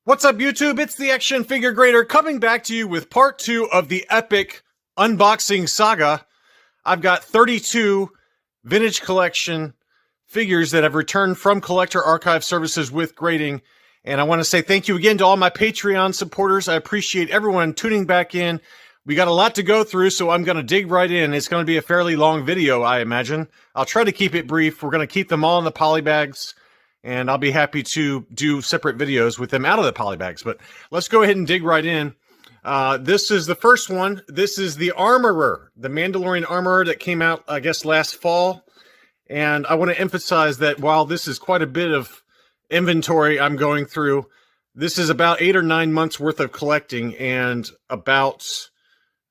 What's up, YouTube? It's the Action Figure Grader coming back to you with part 2 of the epic unboxing saga. I've got 32 vintage collection figures that have returned from Collector Archive Services with grading. And I want to say thank you again to all my Patreon supporters. I appreciate everyone tuning back in. We got a lot to go through, so I'm going to dig right in. It's going to be a fairly long video, I imagine. I'll try to keep it brief. We're going to keep them all in the poly bags, and I'll be happy to do separate videos with them out of the poly bags. But let's go ahead and dig right in. This is the first one. This is the Armorer, the Mandalorian Armorer that came out, I guess, last fall. And I want to emphasize that while this is quite a bit of inventory I'm going through, this is about 8 or 9 months worth of collecting and about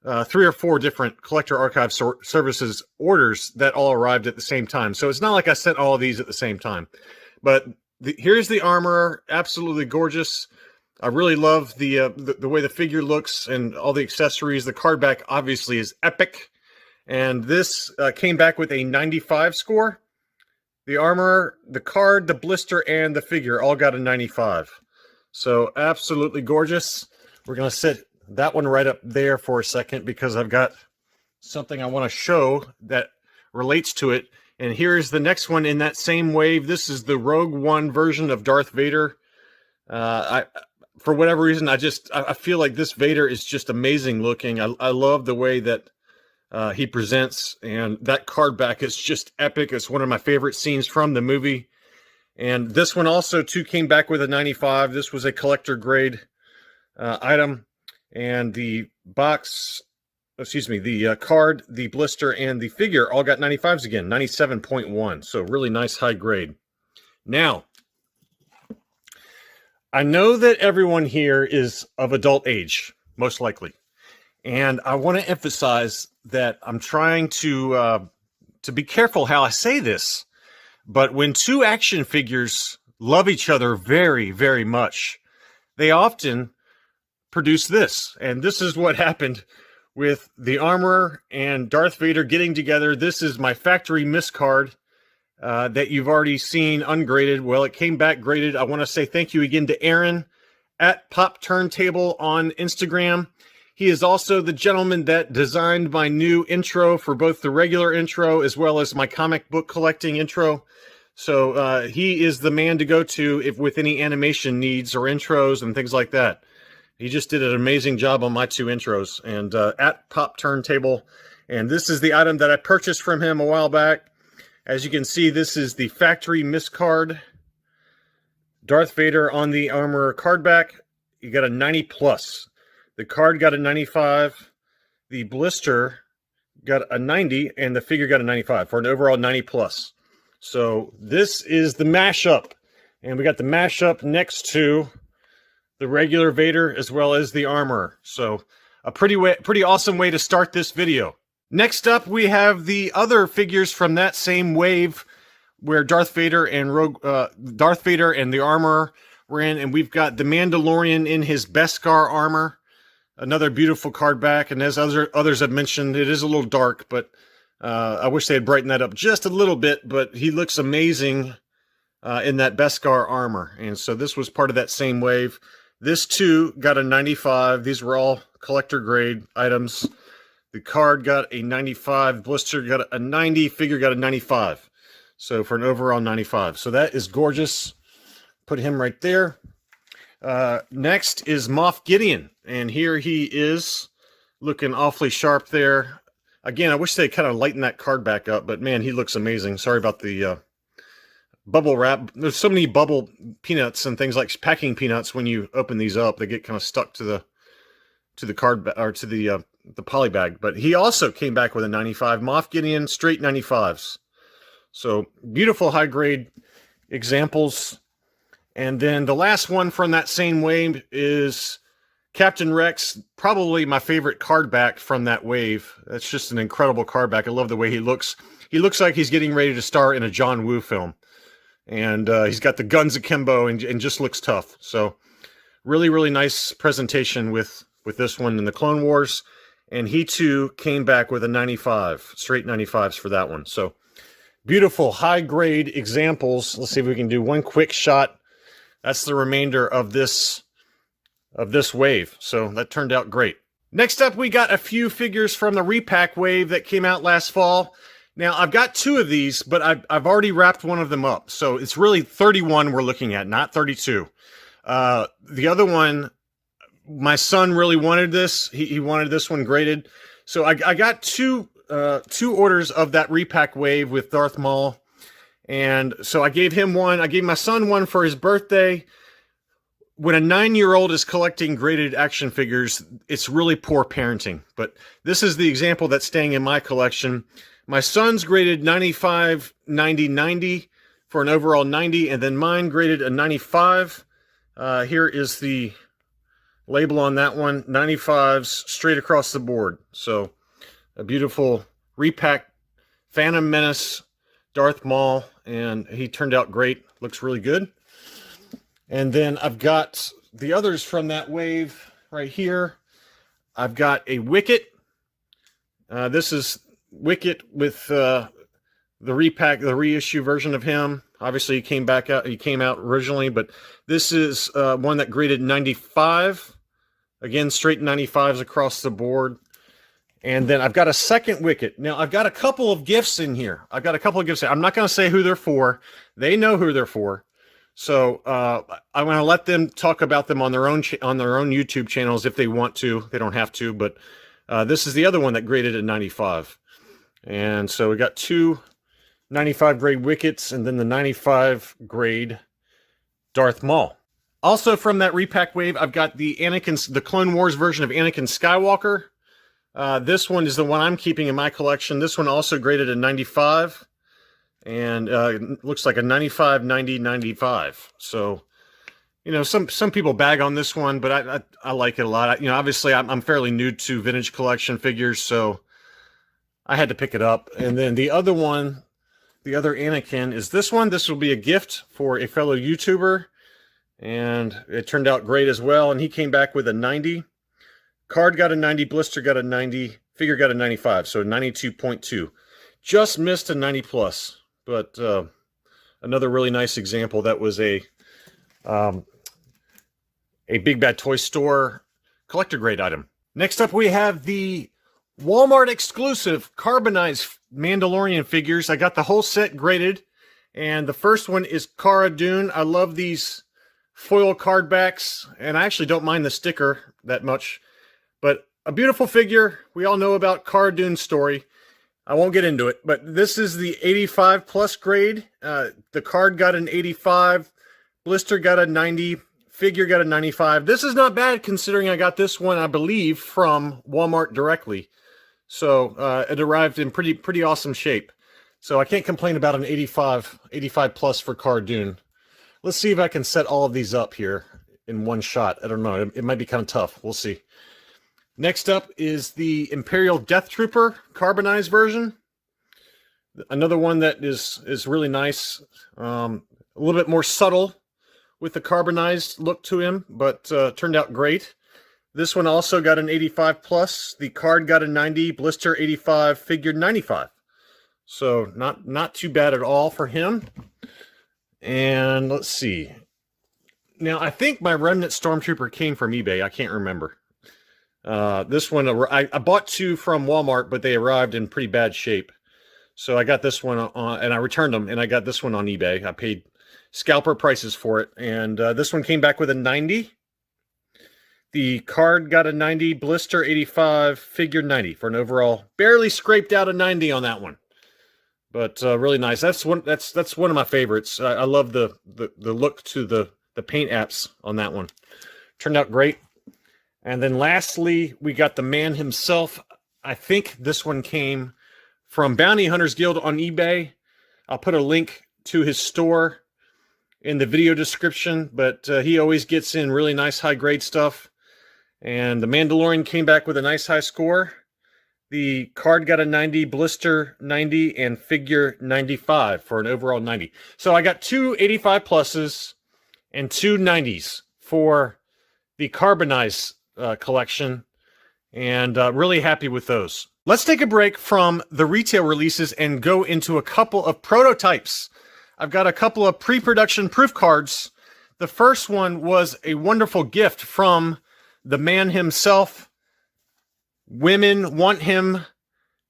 3 or 4 different Collector Archive Services orders that all arrived at the same time. So it's not like I sent all of these at the same time. But here's the Armorer, absolutely gorgeous. I really love the way the figure looks and all the accessories. The card back obviously is epic. And this came back with a 95 score. The Armorer, the card, the blister, and the figure all got a 95. So absolutely gorgeous. We're going to set that one right up there for a second because I've got something I want to show that relates to it. And here's the next one in that same wave. This is the Rogue One version of Darth Vader. For whatever reason, I feel like this Vader is just amazing looking. I love the way that he presents, and that card back is just epic. It's one of my favorite scenes from the movie. And this one also, too, came back with a 95. This was a collector grade item. And the box... the card, the blister, and the figure all got 95s again, 97.1. So really nice high grade. Now, I know that everyone here is of adult age, most likely. And I want to emphasize that I'm trying to be careful how I say this. But when two action figures love each other very, very much, they often produce this. And this is what happened with the Armorer and Darth Vader getting together. This is my factory miscard that you've already seen ungraded. Well, it came back graded. I want to say thank you again to Aaron at Pop Turntable on Instagram. He is also the gentleman that designed my new intro for both the regular intro as well as my comic book collecting intro. So he is the man to go to if with any animation needs or intros and things like that. He just did an amazing job on my 2 intros. And at Pop Turntable. And this is the item that I purchased from him a while back. As you can see, this is the factory miscard. Darth Vader on the Armorer card back. You got a 90 plus. The card got a 95. The blister got a 90. And the figure got a 95 for an overall 90 plus. So this is the mashup. And we got the mashup next to the regular Vader as well as the Armorer. So a pretty awesome way to start this video. Next up, we have the other figures from that same wave where Darth Vader and the Armorer were in, and we've got the Mandalorian in his Beskar armor. Another beautiful card back, and as others have mentioned, it is a little dark, but I wish they had brightened that up just a little bit, but he looks amazing in that Beskar armor. And so this was part of that same wave. This, too, got a 95. These were all collector grade items. The card got a 95. Blister got a 90. Figure got a 95. So for an overall 95. So that is gorgeous. Put him right there. Next is Moff Gideon. And here he is looking awfully sharp there. Again, I wish they kind of lightened that card back up. But, man, he looks amazing. Sorry about the bubble wrap. There's so many bubble peanuts and things like packing peanuts when you open these up. They get kind of stuck to the card or to the poly bag. But he also came back with a 95. Moff Gideon, straight 95s. So beautiful high grade examples. And then the last one from that same wave is Captain Rex, probably my favorite card back from that wave. That's just an incredible card back. I love the way he looks. He looks like he's getting ready to star in a John Woo film. And he's got the guns akimbo and just looks tough. So really, really nice presentation with this one in the Clone Wars. And he, too, came back with a 95. Straight 95s for that one. So beautiful high-grade examples. Let's see if we can do one quick shot. That's the remainder of this of this wave. So that turned out great. Next up, we got a few figures from the Repack wave that came out last fall. Now, I've got 2 of these, but I've already wrapped one of them up. So it's really 31 we're looking at, not 32. The other one, my son really wanted this. He wanted this one graded. So I got two orders of that Repack wave with Darth Maul. And so I gave him one. I gave my son one for his birthday. When a 9-year-old is collecting graded action figures, it's really poor parenting. But this is the example that's staying in my collection. My son's graded 95, 90, 90 for an overall 90, and then mine graded a 95. Here is the label on that one, 95s straight across the board. So a beautiful Repack Phantom Menace Darth Maul, and he turned out great. Looks really good. And then I've got the others from that wave right here. I've got a Wicket. This is Wicket with the Repack, the reissue version of him. Obviously, he came out originally, but this is one that graded 95. Again, straight 95s across the board. And then I've got a second Wicket. Now, I've got a couple of gifts in here. I'm not going to say who they're for. They know who they're for. So I'm going to let them talk about them on their own YouTube channels if they want to. They don't have to, but this is the other one that graded at 95. And so we got 2 95 grade Wickets and then the 95 grade Darth Maul. Also from that Repack wave, I've got the Clone Wars version of Anakin Skywalker. This one is the one I'm keeping in my collection. This one also graded at 95. And it looks like a 95, 90, 95. So, you know, some people bag on this one, but I like it a lot. Obviously, I'm fairly new to vintage collection figures, so I had to pick it up. And then the other one, the other Anakin, is this one. This will be a gift for a fellow YouTuber, and it turned out great as well. And he came back with a 90. Card got a 90, blister got a 90, figure got a 95, so 92.2. Just missed a 90 plus. But another really nice example that was a Big Bad Toy Store collector grade item. Next up, we have the Walmart exclusive Carbonized Mandalorian figures. I got the whole set graded, and the first one is Cara Dune. I love these foil card backs, and I actually don't mind the sticker that much. But a beautiful figure. We all know about Cara Dune's story. I won't get into it, but this is the 85 plus grade. The card got an 85, blister got a 90, figure got a 95. This is not bad considering I got this one, I believe, from Walmart directly. So it arrived in pretty awesome shape. So I can't complain about an 85 plus for Cara Dune. Let's see if I can set all of these up here in one shot. I don't know. It might be kind of tough. We'll see. Next up is the Imperial Death Trooper Carbonized version. Another one that is really nice. A little bit more subtle with the carbonized look to him, but turned out great. This one also got an 85 plus. The card got a 90, blister 85, figure 95. So not too bad at all for him. And let's see. Now, I think my Remnant Stormtrooper came from eBay. I can't remember. This one, I bought 2 from Walmart, but they arrived in pretty bad shape. So I got this one on, and I returned them, and I got this one on eBay. I paid scalper prices for it, and this one came back with a 90. The card got a 90, blister 85, figure 90 for an overall. Barely scraped out a 90 on that one, but really nice. That's one of my favorites. I love the look to the paint apps on that one. Turned out great. And then lastly, we got the man himself. I think this one came from Bounty Hunters Guild on eBay. I'll put a link to his store in the video description, but he always gets in really nice high-grade stuff. And the Mandalorian came back with a nice high score. The card got a 90, blister 90, and figure 95 for an overall 90. So I got 2 85 pluses and 2 90s for the Carbonized collection, and really happy with those. Let's take a break from the retail releases and go into a couple of prototypes. I've got a couple of pre-production proof cards The first one was a wonderful gift from the man himself. Women want him.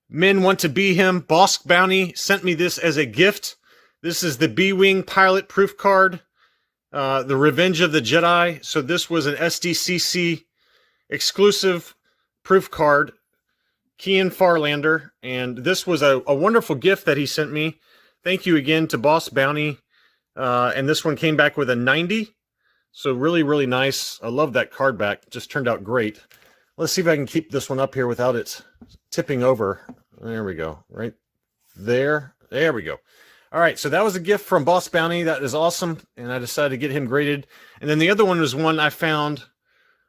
Men want to be him. Boss Bounty sent me this as a gift. This is the B-Wing pilot proof card. The Revenge of the Jedi. So this was an SDCC exclusive proof card. Kian Farlander. And this was a wonderful gift that he sent me. Thank you again to Boss Bounty. And this one came back with a 90. So really, really nice. I love that card back. It just turned out great. Let's see if I can keep this one up here without it tipping over. There we go. Right there. There we go. All right. So that was a gift from Boss Bounty. That is awesome. And I decided to get him graded. And then the other one was one I found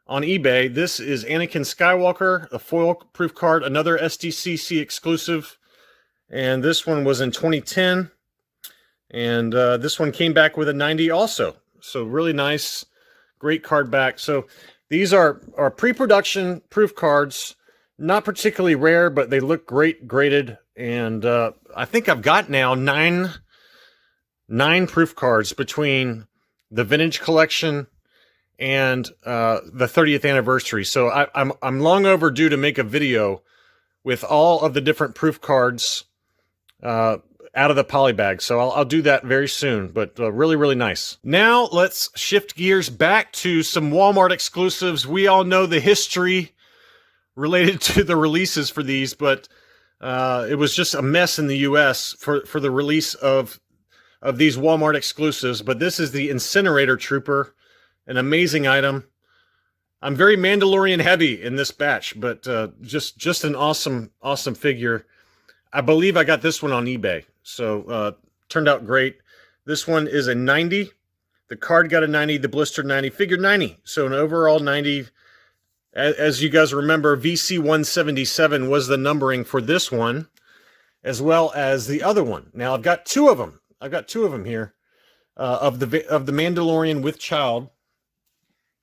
on eBay. This is Anakin Skywalker, a foil proof card, another SDCC exclusive. And this one was in 2010. And this one came back with a 90 also. So really nice, great card back. So these are pre-production proof cards, not particularly rare, but they look great graded. And I think I've got now nine proof cards between the vintage collection and the 30th anniversary. So I'm long overdue to make a video with all of the different proof cards out of the poly bag. So I'll do that very soon, but really, really nice. Now let's shift gears back to some Walmart exclusives. We all know the history related to the releases for these, but it was just a mess in the US for the release of these Walmart exclusives. But this is the Incinerator Trooper, an amazing item. I'm very Mandalorian heavy in this batch, but just an awesome figure. I believe I got this one on eBay, so turned out great. This one is a 90. The card got a 90, the blister 90, figure 90. So an overall 90. As you guys remember, VC177 was the numbering for this one, as well as the other one. Now I've got two of them. I've got two of them here of the Mandalorian with child.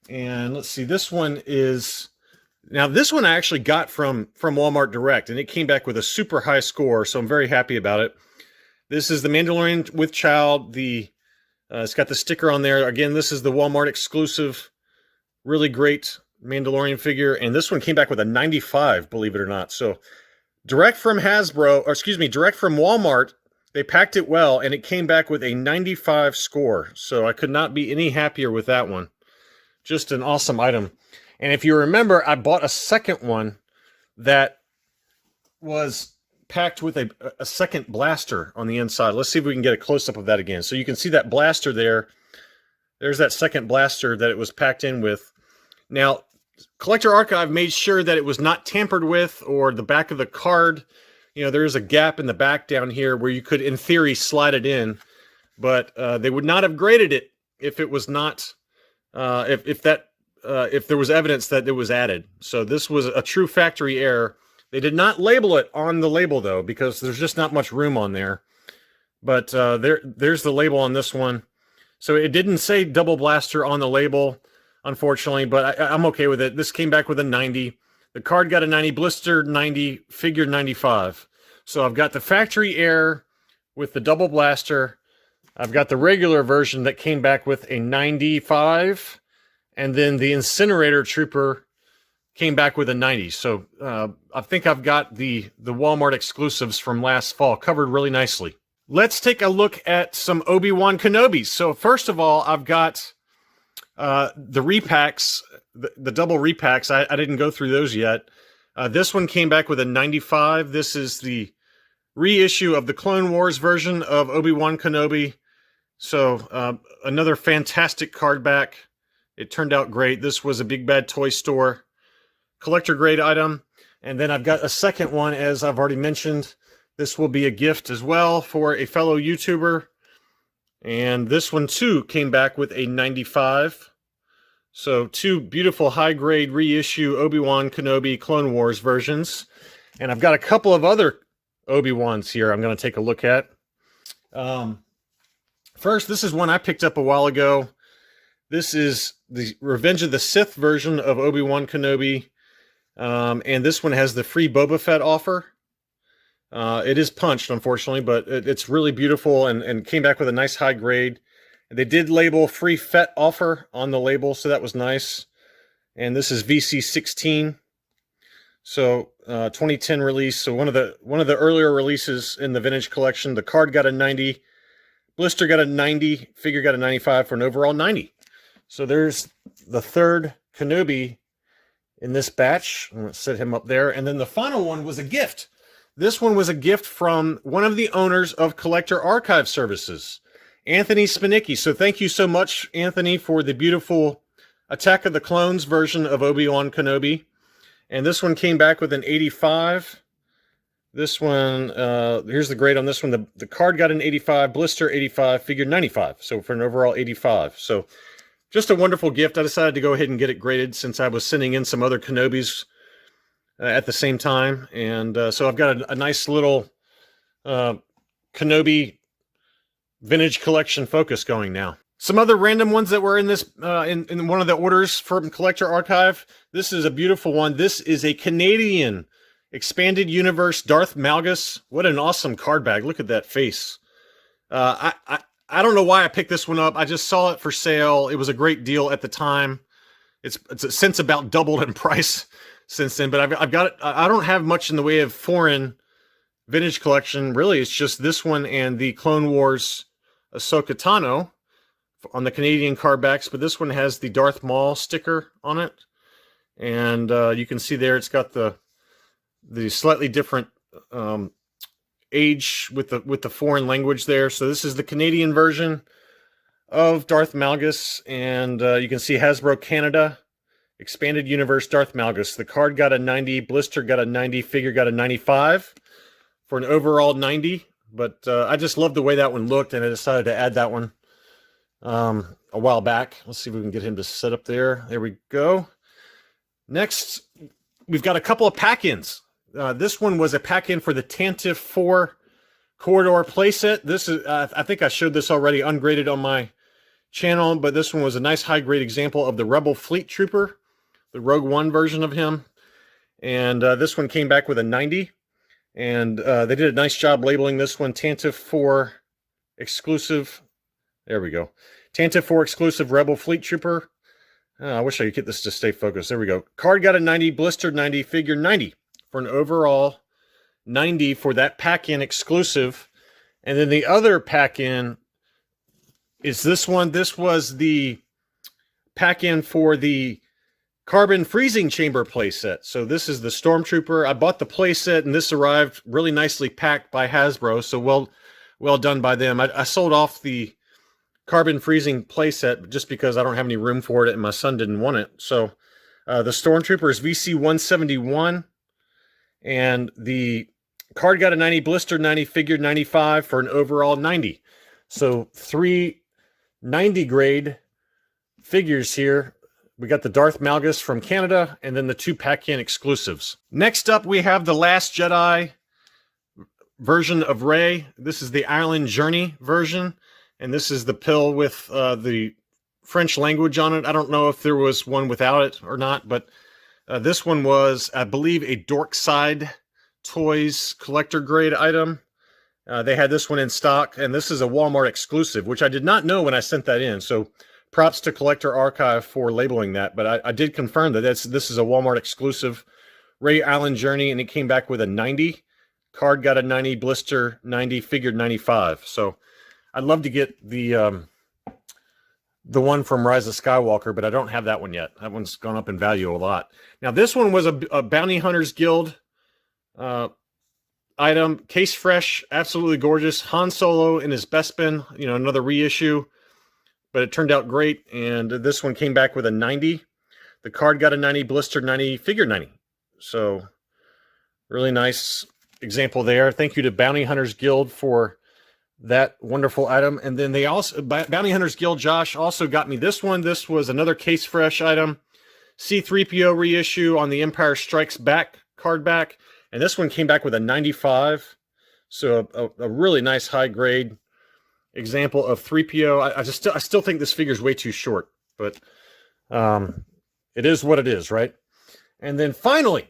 And let's see, this one is... Now, this one I actually got from Walmart Direct, and it came back with a super high score, so I'm very happy about it. This is the Mandalorian with child. It's got the sticker on there. Again, this is the Walmart exclusive. Really great Mandalorian figure, and this one came back with a 95, believe it or not. So, direct from Walmart, they packed it well, and it came back with a 95 score. So, I could not be any happier with that one. Just an awesome item. And if you remember, I bought a second one that was packed with a second blaster on the inside. Let's see if we can get a close-up of that again. So you can see that blaster there. There's that second blaster that it was packed in with. Now, Collector Archive made sure that it was not tampered with, or the back of the card. You know, there is a gap in the back down here where you could, in theory, slide it in. But they would not have graded it if it was not... if there was evidence that it was added. So this was a true factory error. They did not label it on the label, though, because there's just not much room on there. But there's the label on this one. So it didn't say double blaster on the label, unfortunately, but I'm okay with it. This came back with a 90. The card got a 90, blister 90, figure 95. So I've got the factory error with the double blaster. I've got the regular version that came back with a 95. And then the Incinerator Trooper came back with a 90. So I think I've got the Walmart exclusives from last fall covered really nicely. Let's take a look at some Obi-Wan Kenobis. So first of all, I've got the repacks, the double repacks. I didn't go through those yet. This one came back with a 95. This is the reissue of the Clone Wars version of Obi-Wan Kenobi. So another fantastic card back. It turned out great. This was a Big Bad Toy Store collector grade item. And then I've got a second one, as I've already mentioned. This will be a gift as well for a fellow YouTuber. And this one too came back with a 95. So two beautiful high grade reissue Obi-Wan Kenobi Clone Wars versions. And I've got a couple of other Obi-Wans here I'm going to take a look at. First, this is one I picked up a while ago. This is the Revenge of the Sith version of Obi-Wan Kenobi. And this one has the free Boba Fett offer. It is punched, unfortunately, but it's really beautiful and came back with a nice high grade. They did label free FET offer on the label, so that was nice. And this is VC16. So 2010 release. So one of the earlier releases in the vintage collection. The card got a 90, blister got a 90, figure got a 95 for an overall 90. So there's the third Kenobi in this batch. I'm going to set him up there. And then the final one was a gift. This one was a gift from one of the owners of Collector Archive Services, Anthony Spinicki. So thank you so much, Anthony, for the beautiful Attack of the Clones version of Obi-Wan Kenobi. And this one came back with an 85. This one, here's the grade on this one. The card got an 85, blister 85, figure 95. So for an overall 85. So just a wonderful gift. I decided to go ahead and get it graded since I was sending in some other Kenobis at the same time. And so I've got a nice little Kenobi vintage collection focus going now. Some other random ones that were in this in one of the orders from Collector Archive. This is a beautiful one. This is a Canadian Expanded Universe Darth Malgus. What an awesome card bag. Look at that face. I don't know why I picked this one up. I just saw it for sale. It was a great deal at the time. It's since about doubled in price since then. But I've got it. I don't have much in the way of foreign vintage collection. Really, it's just this one and the Clone Wars Ahsoka Tano on the Canadian card backs, but this one has the Darth Maul sticker on it, and you can see there it's got the slightly different age with the foreign language there. So this is the Canadian version of Darth Malgus, and you can see Hasbro Canada Expanded Universe Darth Malgus. The card got a 90, blister got a 90, figure got a 95 for an overall 90. But I just love the way that one looked, and I decided to add that one a while back. Let's see if we can get him to set up there. There we go. Next, we've got a couple of pack-ins. This one was a pack-in for the Tantive 4 Corridor playset. This is, I think I showed this already ungraded on my channel, but this one was a nice high-grade example of the Rebel Fleet Trooper, the Rogue One version of him. And this one came back with a 90. And they did a nice job labeling this one Tantive 4 exclusive. There we go. Tantive 4 exclusive Rebel Fleet Trooper. I wish I could get this to stay focused. There we go. Card got a 90, blister 90, figure 90 for an overall 90 for that pack-in exclusive. And then the other pack-in is this one. This was the pack-in for the Carbon Freezing Chamber playset. So this is the Stormtrooper. I bought the playset, and this arrived really nicely packed by Hasbro. So well done by them. I sold off the Carbon Freezing playset just because I don't have any room for it, and my son didn't want it. So the Stormtrooper is VC171, and the card got a 90, blister 90, figure 95 for an overall 90. So 3 90 grade figures here. We got the Darth Malgus from Canada, and then the 2 pack-in exclusives. Next up, we have the Last Jedi version of Rey. This is the Island Journey version, and this is the pill with the French language on it. I don't know if there was one without it or not, but this one was, I believe, a Dorkside Toys collector grade item. They had this one in stock, and this is a Walmart exclusive, which I did not know when I sent that in. So props to Collector Archive for labeling that, but I did confirm that this is a Walmart exclusive Rey Island Journey, and it came back with a 90. Card got a 90, blister 90, figured 95. So I'd love to get the one from Rise of Skywalker, but I don't have that one yet. That one's gone up in value a lot. Now this one was a Bounty Hunters Guild item, case fresh, absolutely gorgeous. Han Solo in his Bespin, another reissue. But it turned out great, and this one came back with a 90. The card got a 90, blister 90, figure 90. So, really nice example there. Thank you to Bounty Hunters Guild for that wonderful item. And then they also, Bounty Hunters Guild, Josh, also got me this one. This was another case fresh item. C-3PO reissue on the Empire Strikes Back card back. And this one came back with a 95. So, a really nice high grade example of 3PO. I still think this figure is way too short, but it is what it is, right? And then finally,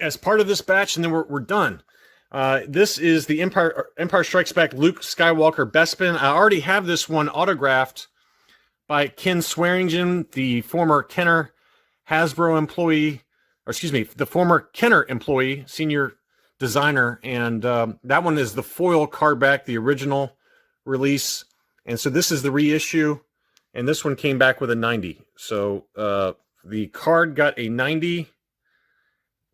as part of this batch, and then we're done, This is the Empire Strikes Back Luke Skywalker Bespin. I already have this one autographed by Ken Swearingen, the former Kenner Hasbro employee, or excuse me, the former Kenner employee, senior designer. And that one is the foil card back, the original release. And so this is the reissue. And this one came back with a 90. So the card got a 90.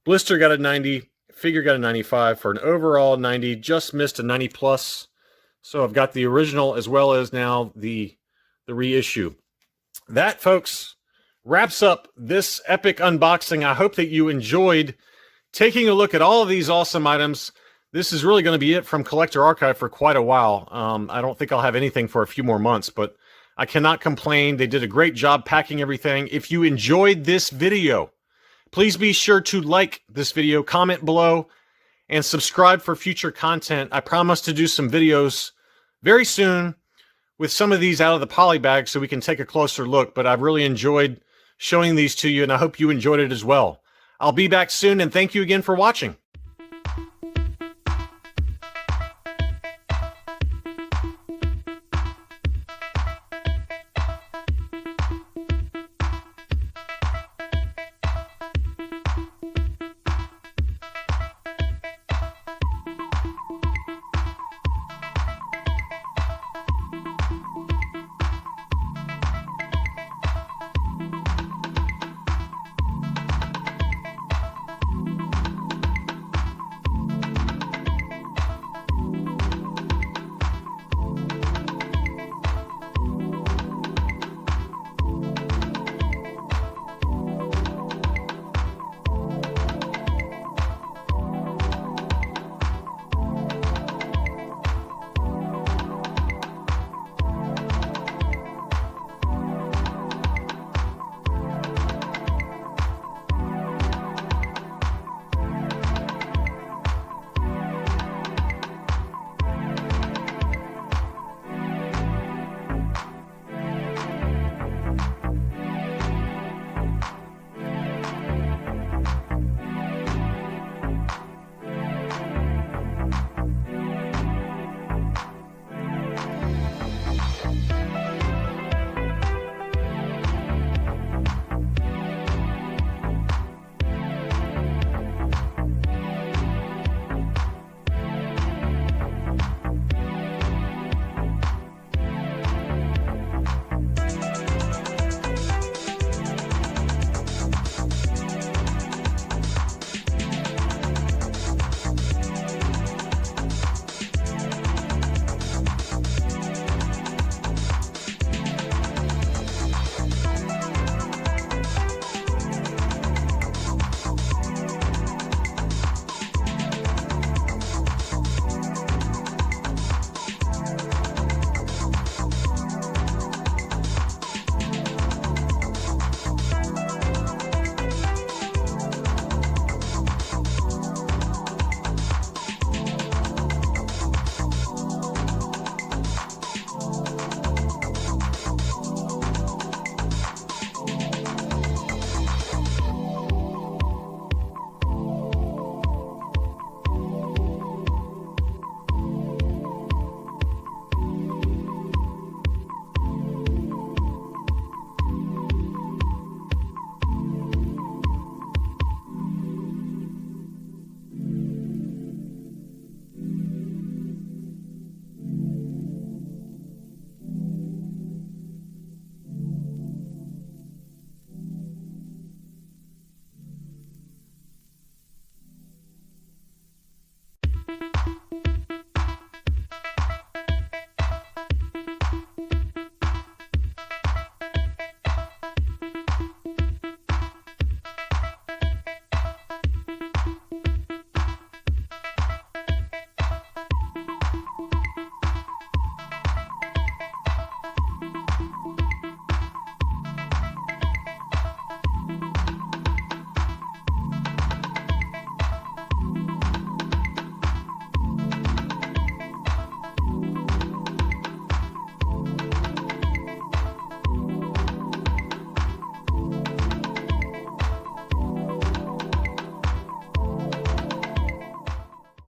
Blister got a 90. Figure got a 95 for an overall 90. Just missed a 90 plus. So I've got the original as well as now the reissue. That, folks, wraps up this epic unboxing. I hope that you enjoyed taking a look at all of these awesome items. This is really going to be it from Collector Archive for quite a while. I don't think I'll have anything for a few more months, but I cannot complain. They did a great job packing everything. If you enjoyed this video, please be sure to like this video, comment below, and subscribe for future content. I promise to do some videos very soon with some of these out of the poly bag so we can take a closer look. But I've really enjoyed showing these to you, and I hope you enjoyed it as well. I'll be back soon, and thank you again for watching.